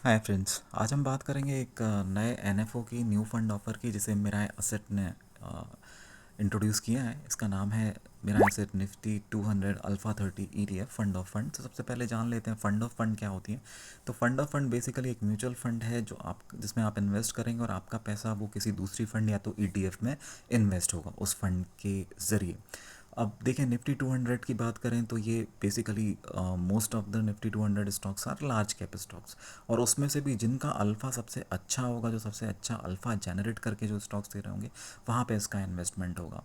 Hi friends, आज हम बात करेंगे एक नए एनएफओ की न्यू फंड ऑफर की जिसे मिराय असेट ने इंट्रोड्यूस किया है। इसका नाम है Mirae Asset Nifty 200 alpha 30 ETF fund of fund. तो सबसे पहले जान लेते हैं फंड ऑफ फंड क्या होती है। तो फंड ऑफ फंड बेसिकली एक म्यूचुअल फंड है जो आप जिसमें आप इन्वेस्ट करेंगे और आपका पैसा वो किसी दूसरी फंड या तो ईटीएफ में इन्वेस्ट होगा उस फंड के ज़रिए। अब देखें निफ्टी 200 की बात करें तो ये basically most of the Nifty 200 stocks are large cap stocks, और उसमें से भी जिनका अल्फ़ा सबसे अच्छा होगा, जो सबसे अच्छा अल्फ़ा जनरेट करके जो स्टॉक्स दे रहे होंगे वहाँ पे इसका इन्वेस्टमेंट होगा।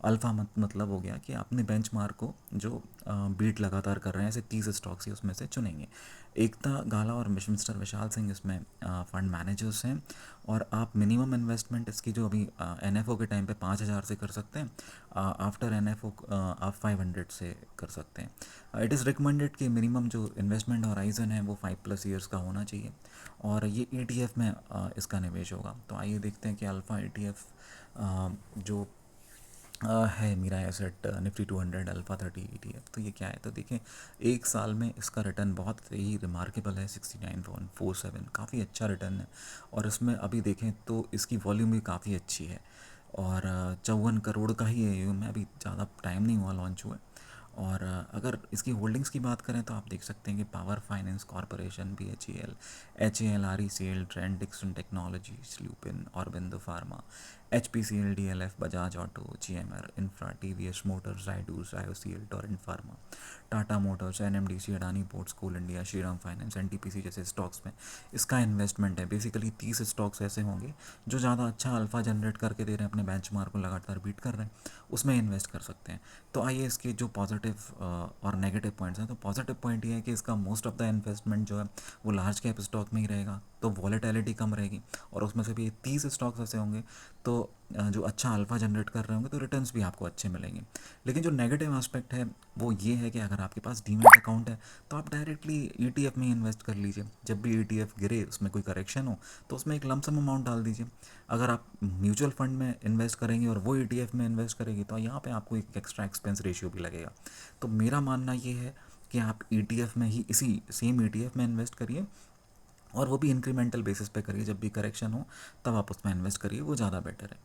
अल्फ़ा मतलब हो गया कि अपने बेंचमार्क को जो बीट लगातार कर रहे हैं, ऐसे 30 स्टॉक्स ही उसमें से चुनेंगे। एकता गाला और मिस्टर विशाल सिंह इसमें फ़ंड मैनेजर्स हैं, और आप मिनिमम इन्वेस्टमेंट इसकी जो अभी एनएफओ के टाइम पे 5,000 से कर सकते हैं। आफ्टर एनएफओ आप 500 से कर सकते हैं। इट इज़ रिकमेंडेड कि मिनिमम जो इन्वेस्टमेंट हॉराइजन है वो 5+ ईयर्स का होना चाहिए, और ये ईटीएफ में इसका निवेश होगा। तो आइए देखते हैं कि अल्फ़ा ईटीएफ जो है मिराय एसेट निफ्टी 200 अल्फ़ा 30 ईटीएफ, तो ये क्या है। तो देखें, एक साल में इसका रिटर्न बहुत ही रिमार्केबल है, 69.47, काफ़ी अच्छा रिटर्न है। और इसमें अभी देखें तो इसकी वॉल्यूम भी काफ़ी अच्छी है, और 54 करोड़ का ही है में, अभी ज़्यादा टाइम नहीं हुआ लॉन्च हुआ है। और अगर इसकी होल्डिंग्स की बात करें तो आप देख सकते हैं कि Power Finance Corporation, BHEL, Trent Dixon Technologies, Lupin, Aurobindo Pharma, HPCL, DLF, Bajaj Auto, GMR Infra, TVS Motors, राइडूस, IOCL, Torrent Pharma, Tata Motors, NMDC, Adani Ports, Coal India, Shriram Finance, NTPC जैसे स्टॉक्स में इसका इन्वेस्टमेंट है। बेसिकली 30 स्टॉक्स ऐसे होंगे जो ज़्यादा अच्छा अल्फ़ा जनरेट करके दे रहे हैं, अपने बेंचमार्क को लगातार बीट कर रहे हैं, उसमें इन्वेस्ट कर सकते हैं। तो आइए इसके जो पॉजिटिव और नेगेटिव पॉइंट्स हैं। तो पॉजिटिव पॉइंट ये है कि इसका मोस्ट ऑफ द इन्वेस्टमेंट जो है वो लार्ज कैप स्टॉक में ही रहेगा, तो वॉलेटिलिटी कम रहेगी, और उसमें से भी 30 स्टॉक्स ऐसे होंगे तो जो अच्छा अल्फ़ा जनरेट कर रहे होंगे तो रिटर्न्स भी आपको अच्छे मिलेंगे। लेकिन जो नेगेटिव एस्पेक्ट है वो ये है कि अगर आपके पास डीमैट अकाउंट है तो आप डायरेक्टली ईटीएफ में ही इन्वेस्ट कर लीजिए। जब भी ईटीएफ गिरे, उसमें कोई करेक्शन हो, तो उसमें एक लमसम अमाउंट डाल दीजिए। अगर आप म्यूचुअल फंड में इन्वेस्ट करेंगे और वो ईटीएफ में इन्वेस्ट करेंगे तो यहाँ पे आपको एक एक्स्ट्रा एक्सपेंस रेशियो भी लगेगा। तो मेरा मानना ये है कि आप ईटीएफ में ही, इसी सेम ईटीएफ में इन्वेस्ट करिए, और वो भी इंक्रीमेंटल बेसिस पे करिए। जब भी करेक्शन हो तब आप उसमें इन्वेस्ट करिए, वो ज़्यादा बेटर है।